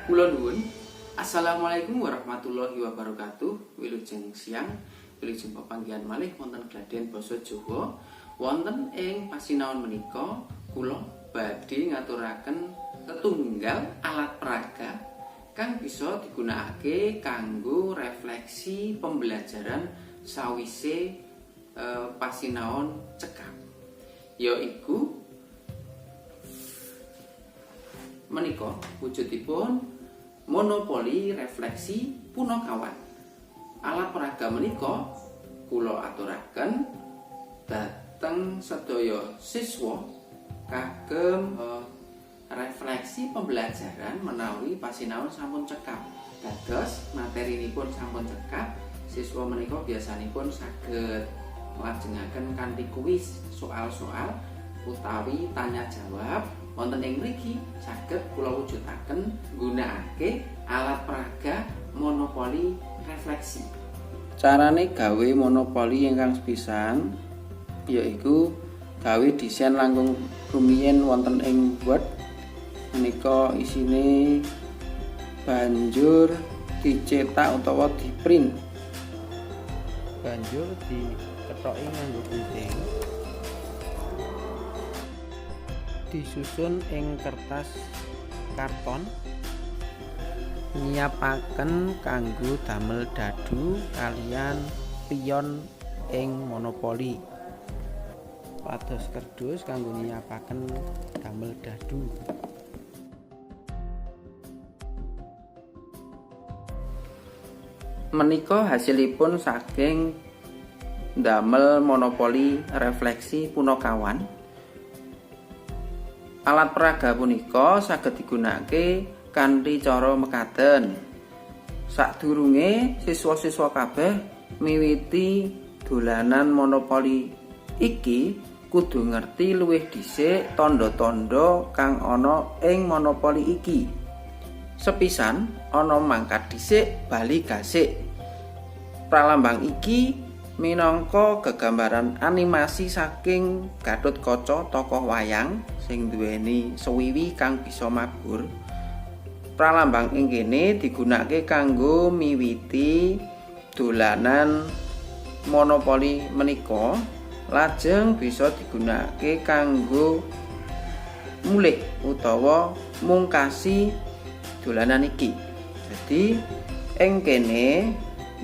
Kula nuwun. Assalamualaikum warahmatullahi wabarakatuh. Wilujeng siang, wilujeng pepanggihan malih wonten Gladhen basa Jawa. Wonten ing pasinaon menika kula badhe ngaturaken tetunggal alat peraga kang bisa digunakake kanggo refleksi pembelajaran sawise pasinaon cekap. Yaiku menika wujudipun monopoli refleksi punakawan. Alat peraga menika kula aturaken dhateng sedaya siswa kagem refleksi pembelajaran menawi pasinaon sampun cekap. Dados materinipun sampun cekap, siswa menika biasanipun saged nglajengaken kanthi kuis soal-soal utawi tanya jawab. Wonten ing mriki saged kula wujudaken nggunakake alat peraga monopoli refleksi. Carane gawe monopoli ingkang sepisan yaiku gawe desain langkung rumiyin wonten ing Word. Menika isine banjur dicetak utawa diprint. Banjur dikethoki nganggo gunting. Disusun ing kertas karton, nyiapaken kanggo damel dadu kaliyan pion ing monopoli. Pados kerdus kanggo nyiapaken damel dadu. Menika hasilipun saking damel monopoli refleksi punakawan. Alat peraga punika saged digunakake kanthi cara mekaten. Sadurunge siswa-siswa kabeh miwiti dolanan monopoli iki kudu ngerti luwih dhisik tanda-tanda kang ana ing monopoli iki. Sepisan ana mangkat dhisik bali gasik. Pralambang iki minangka gegambaran animasi saking Gatotkaca tokoh wayang sing duweni swiwi kang bisa mabur. Pralambang ing kene digunakake kanggo miwiti dolanan monopoli menika, lajeng bisa digunakake kanggo mulih utawa mungkasi dolanan iki. Jadi ing kene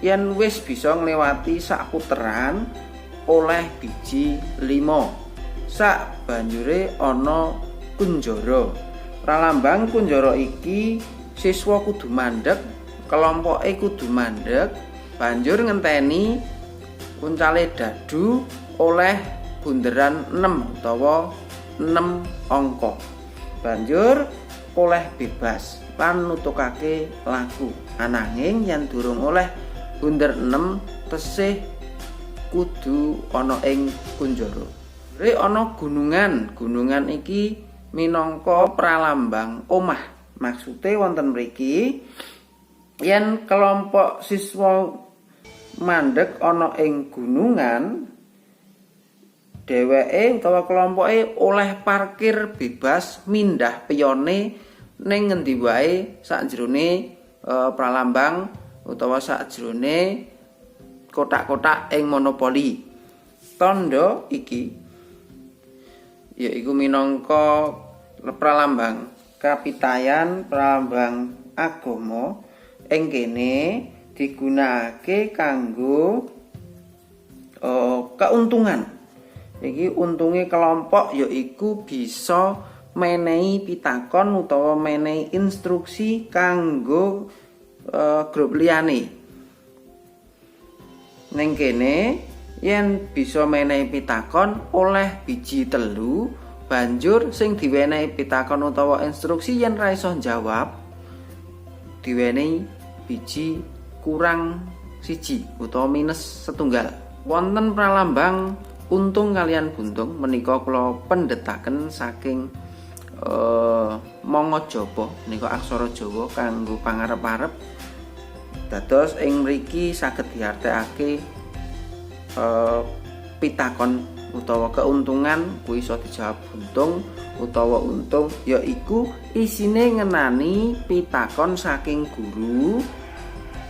yen wis bisa ngliwati sak puteran oleh biji 5. Sak banjure ana kunjara. Pralambang kunjara iki siswa kudu mandeg, kelompoke kudu mandeg, banjur ngenteni uncale dadu oleh bunderan 6 utawa 6 angka. Banjur oleh bebas lan nutukake laku. Ananging yen durung oleh bunder 6 tesih kudu ana ing kunjara. Ana gunungan iki minangka pralambang omah. Maksude wonten mriki yen kelompok siswa mandeg ana ing gunungan, dheweke utawa kelompoke oleh parkir bebas mindah piyone ning ngendi wae sakjroning pralambang utawa sakjroning kotak-kotak ing monopoli. Tanda iki yaiku minangka pralambang kapitayan, pralambang agama. Ing kene digunakake kanggo keuntungan. Iki untunge kelompok yaiku bisa menehi pitakon utawa menehi instruksi kanggo grup liyane. Ning kene yen bisa menehi pitakon oleh biji 3, banjur sing diwenehi pitakon utawa instruksi yen ra iso jawab diwenehi biji kurang 1 utawa minus 1. Wonten pralambang untung kalian buntung menika kula pendhetaken saking manga Jaba menika aksara Jawa kanggo pangarep-arep. Dados ing mriki saged diartekake pitakon utawa keuntungan kuwi iso dijawab buntung utawa untung, yaiku isine ngenani pitakon saking guru.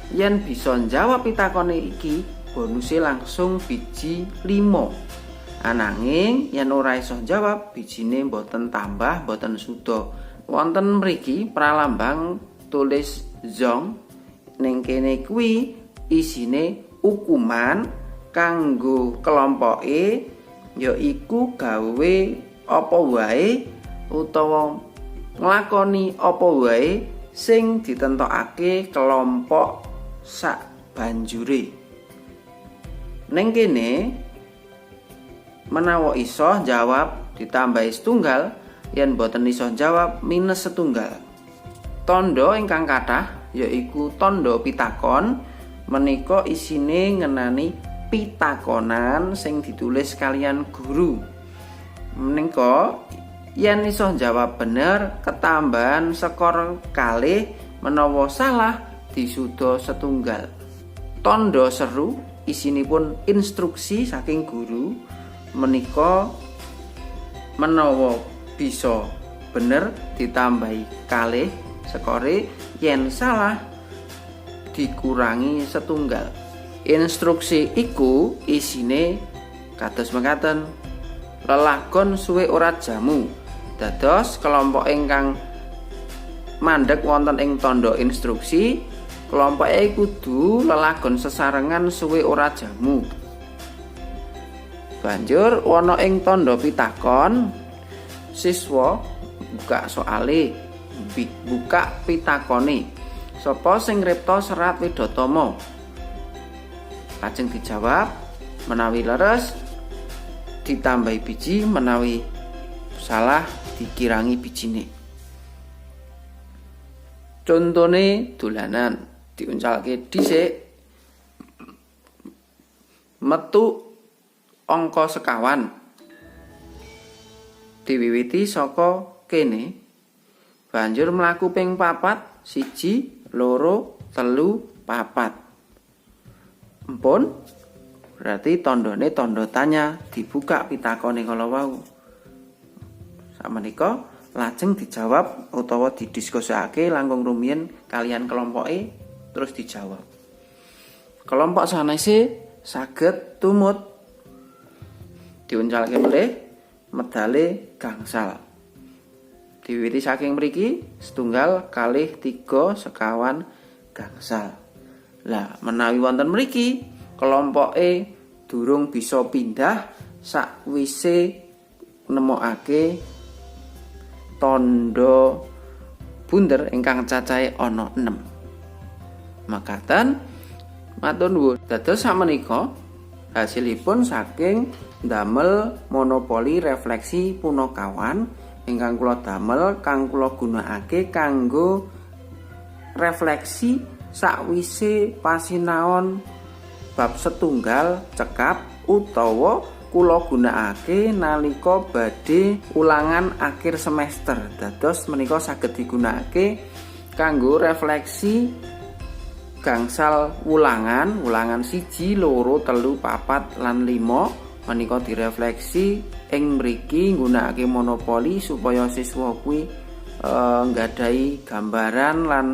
Yen bisa njawab pitakone iki bonuse langsung biji 5. Ananging yen ora iso njawab bijine mboten tambah mboten suda. Wonten mriki pralambang tulis zong ning kene kuwi isine ukuman kanggo kelompoke, yaiku gawe apa wae utawa nglakoni apa wae sing ditentokake kelompok sak banjure. Ning kene menawa iso jawab ditambahi setunggal, yen boten iso jawab minus setunggal. Tandha ingkang kathah yaiku tandha pitakon menika isine ngenani pitakonan sing ditulis kalian guru. Menika yen iso jawab bener ketambahan skor kalih, menawa salah disuda setunggal. Tandha seru isinipun instruksi saking guru menika menawa bisa bener ditambahi kalih skore, yen salah dikurangi setunggal. Instruksi iku isine kados mekaten. Lelagon suwe ora jamu. Dados kelompok ingkang mandheg wonten ing tandha instruksi, kelompoke kudu lelagon sesarengan suwe ora jamu. Banjur ana ing tandha pitakon, siswa buka soale, buka pitakone. Sapa sing ngripta serat Widatama? Lajeng dijawab, menawi leres ditambahi biji, menawi salah dikirangi bijine. Contone dolanan diuncalke dhisik, metu angka sekawan. Diwiwiti saka kene, banjur mlaku ping 4, 1, 2, 3, 4. Empun, berarti tandane tanda tanya, dibuka pitakone kala wau. Sakmenika lajeng dijawab utawa didiskusikake langkung rumiyin kalian kelompoke terus dijawab. Kelompok sanese saged tumut diuncalke melih medale gangsal. Diwiwiti saking mriki setunggal kalih 3 sekawan gangsal. Lah menawi wonten mriki kelompoke durung bisa pindah sakwise nemokake tandha bunder ingkang cacahe ana 6. Makaten matur nuwun. Dados sakmenika hasilipun saking damel monopoli refleksi punakawan ingkang kula damel kang kula gunakake kanggo refleksi sakwise pasinaon bab setunggal cekap utawa kula gunakake nalika badhe ulangan akhir semester. Dados menika saged digunakake kanggo refleksi gangsal ulangan 1, 2, 3, 4, lan 5. Menika direfleksi ing mriki nggunakake monopoli supaya siswa kuwi nggadahi gambaran lan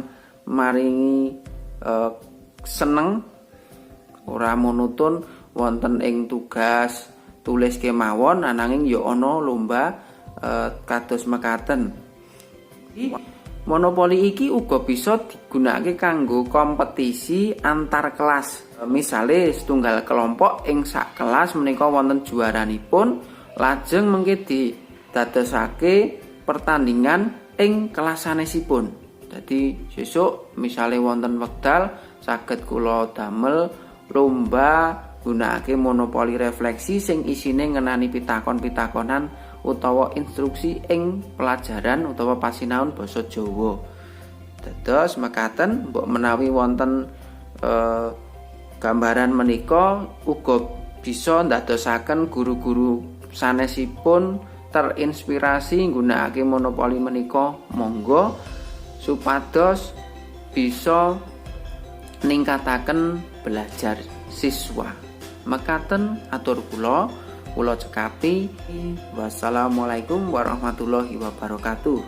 maringi seneng, ora monoton wonten ing tugas tulis kemawon, ananging ya ana lomba kados mekaten. Monopoli iki uga bisa digunakake kanggo kompetisi antar kelas. Misale setunggal kelompok ing sak kelas menika wonten juaranipun, lajeng mengke didadosake pertandingan ing kelas sanesipun. Jadi sesuk misale wonten wekdal saged kula damel lomba gunakake monopoli refleksi sing isine ngenani pitakon-pitakonan utawa instruksi ing pelajaran utawa pasinaon basa Jawa. Dados mekaten mbok menawi wonten gambaran menika uga bisa ndadosaken guru-guru sanesipun terinspirasi nggunakake monopoli menika, monggo supados bisa ningkataken belajar siswa. Mekaten atur kula kula cekapi. Wassalamualaikum warahmatullahi wabarakatuh.